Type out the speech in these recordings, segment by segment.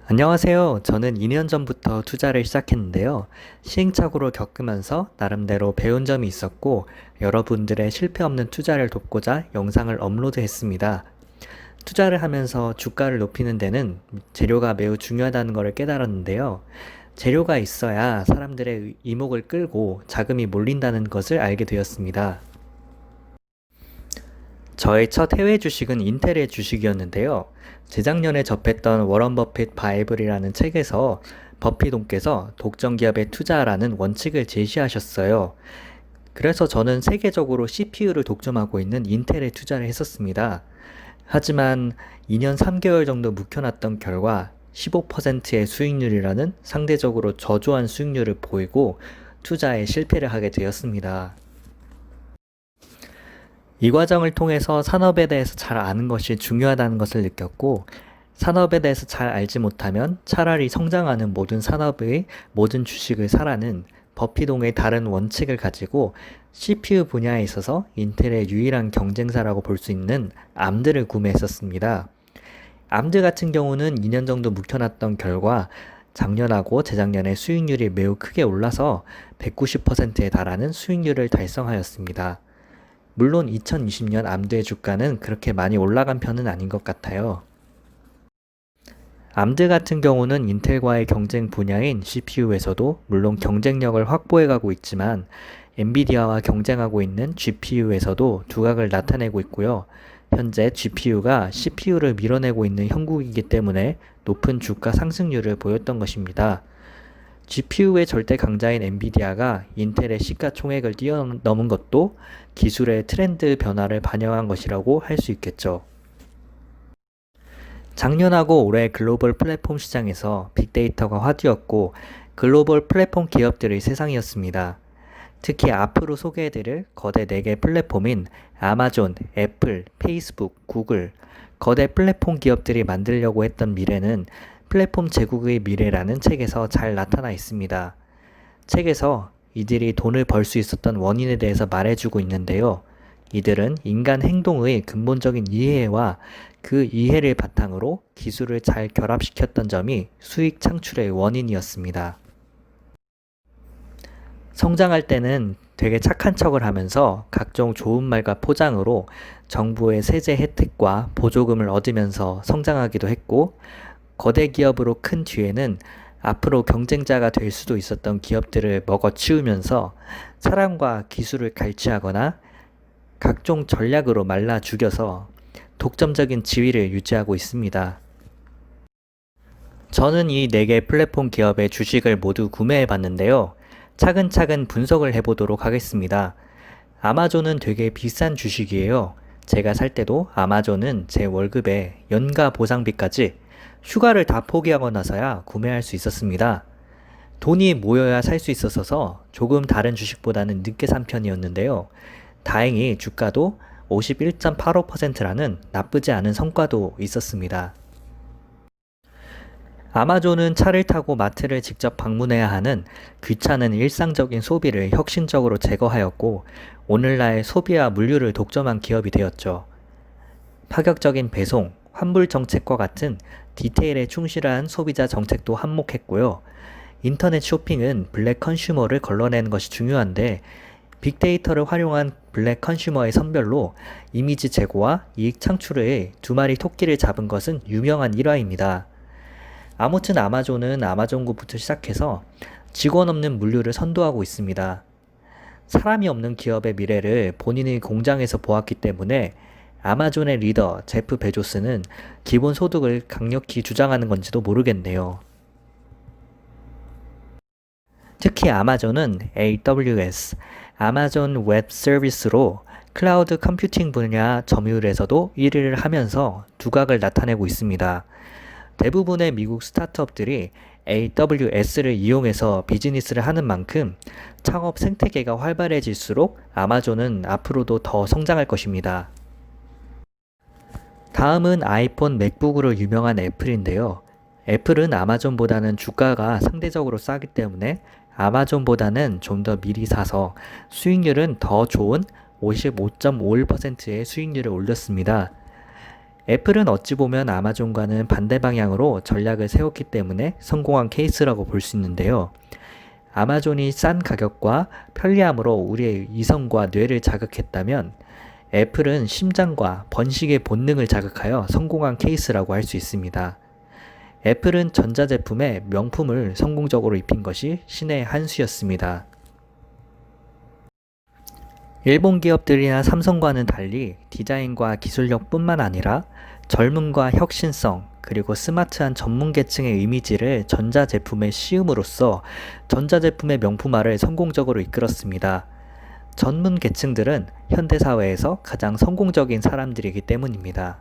안녕하세요. 저는 2년 전부터 투자를 시작했는데요. 시행착오를 겪으면서 나름대로 배운 점이 있었고, 여러분들의 실패 없는 투자를 돕고자 영상을 업로드했습니다. 투자를 하면서 주가를 높이는 데는 재료가 매우 중요하다는 것을 깨달았는데요. 재료가 있어야 사람들의 이목을 끌고 자금이 몰린다는 것을 알게 되었습니다. 저의 첫 해외 주식은 인텔의 주식이었는데요. 재작년에 접했던 워런 버핏 바이블이라는 책에서 버핏 동께서 독점 기업에 투자하라는 원칙을 제시하셨어요. 그래서 저는 세계적으로 CPU를 독점하고 있는 인텔에 투자를 했었습니다. 하지만 2년 3개월 정도 묵혀놨던 결과 15%의 수익률이라는 상대적으로 저조한 수익률을 보이고 투자에 실패를 하게 되었습니다. 이 과정을 통해서 산업에 대해서 잘 아는 것이 중요하다는 것을 느꼈고, 산업에 대해서 잘 알지 못하면 차라리 성장하는 모든 산업의 모든 주식을 사라는 버피동의 다른 원칙을 가지고 CPU 분야에 있어서 인텔의 유일한 경쟁사라고 볼 수 있는 암드를 구매했었습니다. 암드 같은 경우는 2년 정도 묵혀놨던 결과 작년하고 재작년에 수익률이 매우 크게 올라서 190%에 달하는 수익률을 달성하였습니다. 물론 2020년 암드의 주가는 그렇게 많이 올라간 편은 아닌 것 같아요. 암드 같은 경우는 인텔과의 경쟁 분야인 CPU에서도 물론 경쟁력을 확보해가고 있지만 엔비디아와 경쟁하고 있는 GPU에서도 두각을 나타내고 있고요. 현재 GPU가 CPU를 밀어내고 있는 형국이기 때문에 높은 주가 상승률을 보였던 것입니다. GPU의 절대 강자인 엔비디아가 인텔의 시가총액을 뛰어넘은 것도 기술의 트렌드 변화를 반영한 것이라고 할 수 있겠죠. 작년하고 올해 글로벌 플랫폼 시장에서 빅데이터가 화두였고 글로벌 플랫폼 기업들의 세상이었습니다. 특히 앞으로 소개해드릴 거대 4개 플랫폼인 아마존, 애플, 페이스북, 구글, 거대 플랫폼 기업들이 만들려고 했던 미래는 플랫폼 제국의 미래라는 책에서 잘 나타나 있습니다. 책에서 이들이 돈을 벌 수 있었던 원인에 대해서 말해주고 있는데요. 이들은 인간 행동의 근본적인 이해와 그 이해를 바탕으로 기술을 잘 결합시켰던 점이 수익 창출의 원인이었습니다. 성장할 때는 되게 착한 척을 하면서 각종 좋은 말과 포장으로 정부의 세제 혜택과 보조금을 얻으면서 성장하기도 했고, 거대 기업으로 큰 뒤에는 앞으로 경쟁자가 될 수도 있었던 기업들을 먹어치우면서 사람과 기술을 갈취하거나 각종 전략으로 말라 죽여서 독점적인 지위를 유지하고 있습니다. 저는 이 4개 플랫폼 기업의 주식을 모두 구매해 봤는데요. 차근차근 분석을 해보도록 하겠습니다. 아마존은 되게 비싼 주식이에요. 제가 살 때도 아마존은 제 월급에 연가 보상비까지 휴가를 다 포기하고 나서야 구매할 수 있었습니다. 돈이 모여야 살 수 있어서 조금 다른 주식보다는 늦게 산 편이었는데요. 다행히 주가도 51.85%라는 나쁘지 않은 성과도 있었습니다. 아마존은 차를 타고 마트를 직접 방문해야 하는 귀찮은 일상적인 소비를 혁신적으로 제거하였고, 오늘날 소비와 물류를 독점한 기업이 되었죠. 파격적인 배송, 환불 정책과 같은 디테일에 충실한 소비자 정책도 한몫했고요. 인터넷 쇼핑은 블랙 컨슈머를 걸러내는 것이 중요한데, 빅데이터를 활용한 블랙 컨슈머의 선별로 이미지 제고와 이익 창출의 두 마리 토끼를 잡은 것은 유명한 일화입니다. 아무튼 아마존은 아마존구부터 시작해서 직원 없는 물류를 선도하고 있습니다. 사람이 없는 기업의 미래를 본인의 공장에서 보았기 때문에 아마존의 리더 제프 베조스는 기본소득을 강력히 주장하는 건지도 모르겠네요. 특히 아마존은 AWS, 아마존 웹 서비스로 클라우드 컴퓨팅 분야 점유율에서도 1위를 하면서 두각을 나타내고 있습니다. 대부분의 미국 스타트업들이 AWS를 이용해서 비즈니스를 하는 만큼 창업 생태계가 활발해질수록 아마존은 앞으로도 더 성장할 것입니다. 다음은 아이폰, 맥북으로 유명한 애플인데요. 애플은 아마존보다는 주가가 상대적으로 싸기 때문에 아마존보다는 좀 더 미리 사서 수익률은 더 좋은 55.51%의 수익률을 올렸습니다. 애플은 어찌 보면 아마존과는 반대 방향으로 전략을 세웠기 때문에 성공한 케이스라고 볼 수 있는데요. 아마존이 싼 가격과 편리함으로 우리의 이성과 뇌를 자극했다면 애플은 심장과 번식의 본능을 자극하여 성공한 케이스라고 할 수 있습니다. 애플은 전자제품에 명품을 성공적으로 입힌 것이 신의 한 수였습니다. 일본 기업들이나 삼성과는 달리 디자인과 기술력뿐만 아니라 젊음과 혁신성, 그리고 스마트한 전문 계층의 이미지를 전자제품에 씌움으로써 전자제품의 명품화를 성공적으로 이끌었습니다. 전문 계층들은 현대사회에서 가장 성공적인 사람들이기 때문입니다.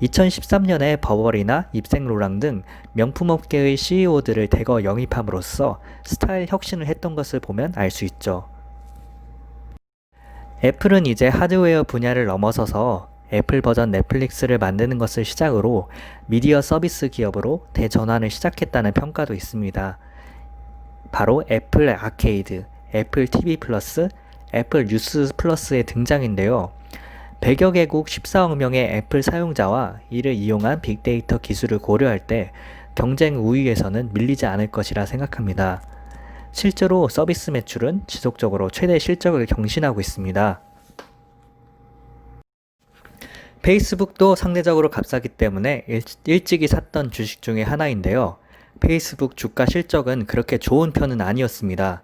2013년에 버버리나 입생로랑 등 명품업계의 CEO들을 대거 영입함으로써 스타일 혁신을 했던 것을 보면 알 수 있죠. 애플은 이제 하드웨어 분야를 넘어서서 애플 버전 넷플릭스를 만드는 것을 시작으로 미디어 서비스 기업으로 대전환을 시작했다는 평가도 있습니다. 바로 애플 아케이드, 애플 TV 플러스, 애플 뉴스 플러스의 등장인데요. 100여 개국 14억 명의 애플 사용자와 이를 이용한 빅데이터 기술을 고려할 때 경쟁 우위에서는 밀리지 않을 것이라 생각합니다. 실제로 서비스 매출은 지속적으로 최대 실적을 경신하고 있습니다. 페이스북도 상대적으로 값싸기 때문에 일찍이 샀던 주식 중에 하나인데요. 페이스북 주가 실적은 그렇게 좋은 편은 아니었습니다.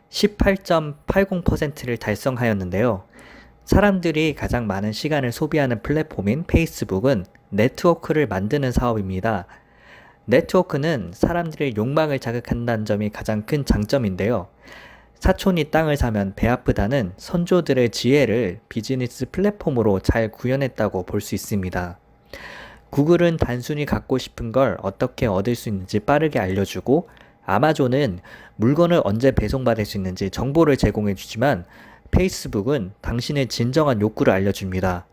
18.80%를 달성하였는데요. 사람들이 가장 많은 시간을 소비하는 플랫폼인 페이스북은 네트워크를 만드는 사업입니다. 네트워크는 사람들의 욕망을 자극한다는 점이 가장 큰 장점인데요. 사촌이 땅을 사면 배 아프다는 선조들의 지혜를 비즈니스 플랫폼으로 잘 구현했다고 볼 수 있습니다. 구글은 단순히 갖고 싶은 걸 어떻게 얻을 수 있는지 빠르게 알려주고, 아마존은 물건을 언제 배송받을 수 있는지 정보를 제공해 주지만 페이스북은 당신의 진정한 욕구를 알려줍니다.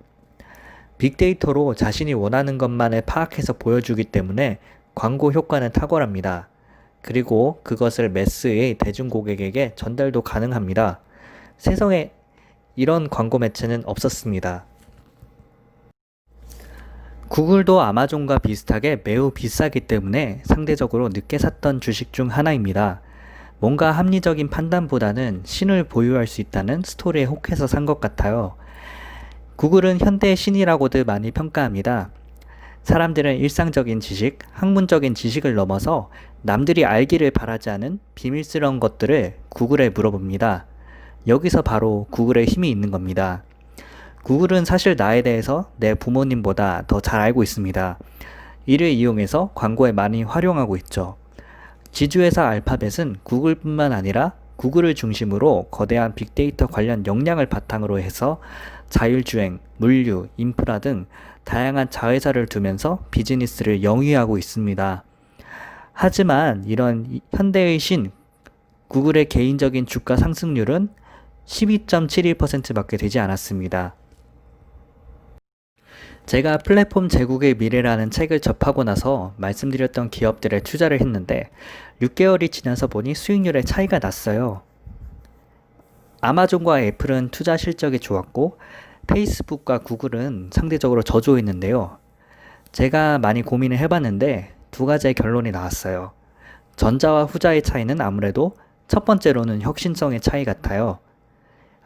빅데이터로 자신이 원하는 것만을 파악해서 보여주기 때문에 광고 효과는 탁월합니다. 그리고 그것을 매스의 대중 고객에게 전달도 가능합니다. 세상에 이런 광고 매체는 없었습니다. 구글도 아마존과 비슷하게 매우 비싸기 때문에 상대적으로 늦게 샀던 주식 중 하나입니다. 뭔가 합리적인 판단보다는 신을 보유할 수 있다는 스토리에 혹해서 산 것 같아요. 구글은 현대의 신이라고들 많이 평가합니다. 사람들은 일상적인 지식, 학문적인 지식을 넘어서 남들이 알기를 바라지 않은 비밀스러운 것들을 구글에 물어봅니다. 여기서 바로 구글의 힘이 있는 겁니다. 구글은 사실 나에 대해서 내 부모님보다 더 잘 알고 있습니다. 이를 이용해서 광고에 많이 활용하고 있죠. 지주회사 알파벳은 구글뿐만 아니라 구글을 중심으로 거대한 빅데이터 관련 역량을 바탕으로 해서 자율주행, 물류, 인프라 등 다양한 자회사를 두면서 비즈니스를 영위하고 있습니다. 하지만 이런 현대의 신, 구글의 개인적인 주가 상승률은 12.71%밖에 되지 않았습니다. 제가 플랫폼 제국의 미래라는 책을 접하고 나서 말씀드렸던 기업들에 투자를 했는데 6개월이 지나서 보니 수익률에 차이가 났어요. 아마존과 애플은 투자 실적이 좋았고 페이스북과 구글은 상대적으로 저조했는데요. 제가 많이 고민을 해봤는데 두 가지의 결론이 나왔어요. 전자와 후자의 차이는 아무래도 첫 번째로는 혁신성의 차이 같아요.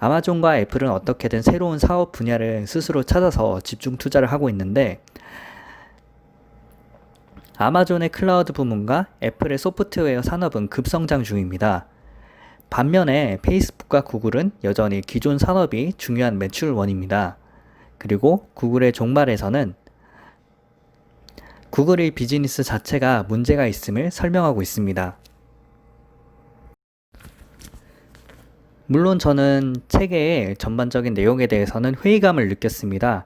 아마존과 애플은 어떻게든 새로운 사업 분야를 스스로 찾아서 집중 투자를 하고 있는데 아마존의 클라우드 부문과 애플의 소프트웨어 산업은 급성장 중입니다. 반면에 페이스북과 구글은 여전히 기존 산업이 중요한 매출원입니다. 그리고 구글의 종말에서는 구글의 비즈니스 자체가 문제가 있음을 설명하고 있습니다. 물론 저는 책의 전반적인 내용에 대해서는 회의감을 느꼈습니다.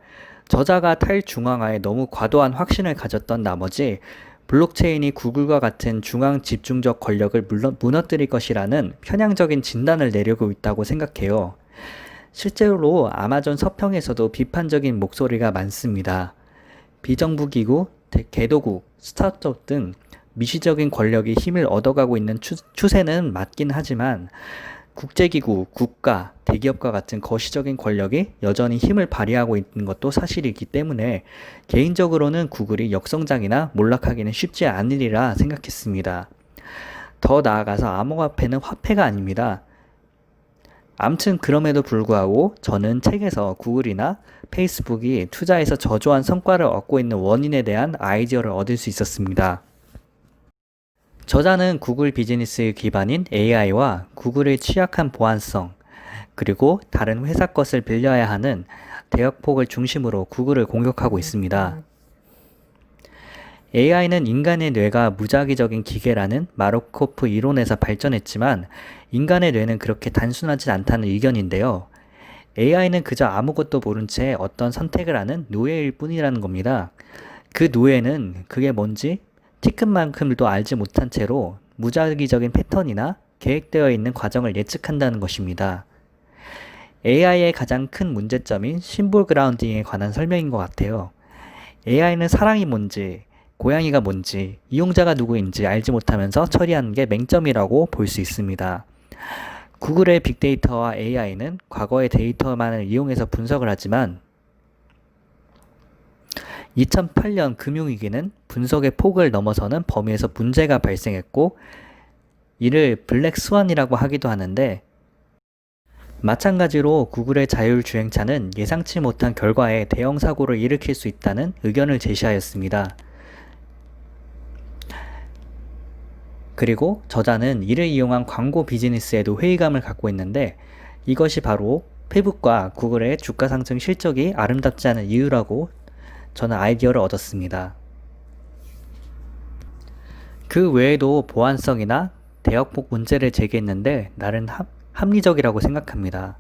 저자가 탈중앙화에 너무 과도한 확신을 가졌던 나머지 블록체인이 구글과 같은 중앙 집중적 권력을 무너뜨릴 것이라는 편향적인 진단을 내리고 있다고 생각해요. 실제로 아마존 서평에서도 비판적인 목소리가 많습니다. 비정부 기구, 개도국, 스타트업 등 미시적인 권력이 힘을 얻어가고 있는 추세는 맞긴 하지만 국제기구, 국가, 대기업과 같은 거시적인 권력이 여전히 힘을 발휘하고 있는 것도 사실이기 때문에 개인적으로는 구글이 역성장이나 몰락하기는 쉽지 않으리라 생각했습니다. 더 나아가서 암호화폐는 화폐가 아닙니다. 암튼 그럼에도 불구하고 저는 책에서 구글이나 페이스북이 투자에서 저조한 성과를 얻고 있는 원인에 대한 아이디어를 얻을 수 있었습니다. 저자는 구글 비즈니스의 기반인 AI와 구글의 취약한 보안성, 그리고 다른 회사 것을 빌려야 하는 대역폭을 중심으로 구글을 공격하고 있습니다. AI는 인간의 뇌가 무작위적인 기계라는 마르코프 이론에서 발전했지만 인간의 뇌는 그렇게 단순하지 않다는 의견인데요. AI는 그저 아무것도 모른 채 어떤 선택을 하는 노예일 뿐이라는 겁니다. 그 노예는 그게 뭔지 티끌만큼도 알지 못한 채로 무작위적인 패턴이나 계획되어 있는 과정을 예측한다는 것입니다. AI의 가장 큰 문제점인 심볼 그라운딩에 관한 설명인 것 같아요. AI는 사랑이 뭔지, 고양이가 뭔지, 이용자가 누구인지 알지 못하면서 처리하는 게 맹점이라고 볼 수 있습니다. 구글의 빅데이터와 AI는 과거의 데이터만을 이용해서 분석을 하지만 2008년 금융위기는 분석의 폭을 넘어서는 범위에서 문제가 발생했고 이를 블랙 스완이라고 하기도 하는데 마찬가지로 구글의 자율주행차는 예상치 못한 결과에 대형 사고를 일으킬 수 있다는 의견을 제시하였습니다. 그리고 저자는 이를 이용한 광고 비즈니스에도 회의감을 갖고 있는데 이것이 바로 페북과 구글의 주가 상승 실적이 아름답지 않은 이유라고 저는 아이디어를 얻었습니다. 그 외에도 보안성이나 대역폭 문제를 제기했는데 나름 합리적이라고 생각합니다.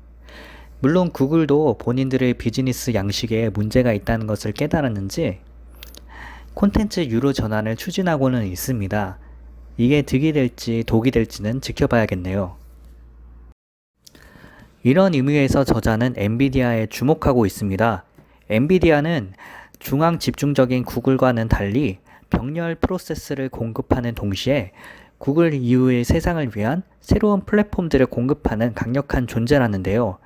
물론 구글도 본인들의 비즈니스 양식에 문제가 있다는 것을 깨달았는지 콘텐츠 유료 전환을 추진하고는 있습니다. 이게 득이 될지 독이 될지는 지켜봐야겠네요. 이런 의미에서 저자는 엔비디아에 주목하고 있습니다. 엔비디아는 중앙 집중적인 구글과는 달리 병렬 프로세스를 공급하는 동시에 구글 이후의 세상을 위한 새로운 플랫폼들을 공급하는 강력한 존재라는데요.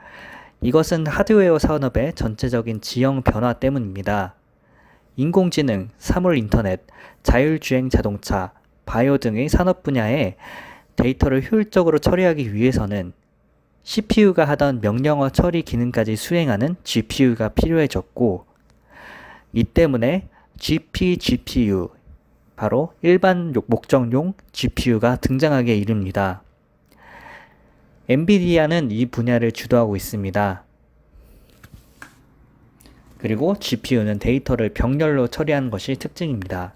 이것은 하드웨어 산업의 전체적인 지형 변화 때문입니다. 인공지능, 사물 인터넷, 자율주행 자동차, 바이오 등의 산업 분야에 데이터를 효율적으로 처리하기 위해서는 CPU가 하던 명령어 처리 기능까지 수행하는 GPU가 필요해졌고 이 때문에 GPGPU, 바로 일반 목적용 GPU가 등장하게 이릅니다. 엔비디아는 이 분야를 주도하고 있습니다. 그리고 GPU는 데이터를 병렬로 처리하는 것이 특징입니다.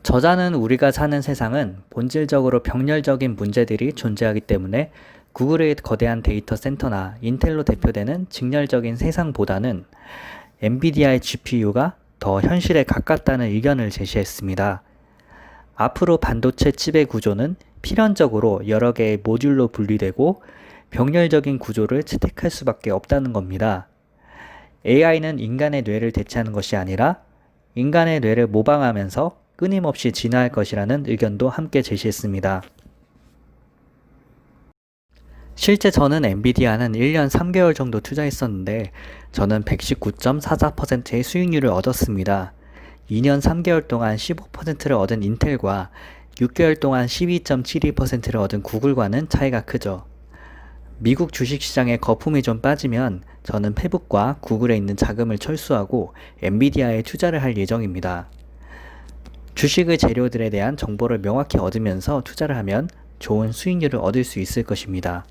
저자는 우리가 사는 세상은 본질적으로 병렬적인 문제들이 존재하기 때문에 구글의 거대한 데이터 센터나 인텔로 대표되는 직렬적인 세상보다는 엔비디아의 GPU가 더 현실에 가깝다는 의견을 제시했습니다. 앞으로 반도체 칩의 구조는 필연적으로 여러 개의 모듈로 분리되고 병렬적인 구조를 채택할 수밖에 없다는 겁니다. AI는 인간의 뇌를 대체하는 것이 아니라 인간의 뇌를 모방하면서 끊임없이 진화할 것이라는 의견도 함께 제시했습니다. 실제 저는 엔비디아는 1년 3개월 정도 투자했었는데 저는 119.44%의 수익률을 얻었습니다. 2년 3개월 동안 15%를 얻은 인텔과 6개월 동안 12.72%를 얻은 구글과는 차이가 크죠. 미국 주식시장에 거품이 좀 빠지면 저는 페북과 구글에 있는 자금을 철수하고 엔비디아에 투자를 할 예정입니다. 주식의 재료들에 대한 정보를 명확히 얻으면서 투자를 하면 좋은 수익률을 얻을 수 있을 것입니다.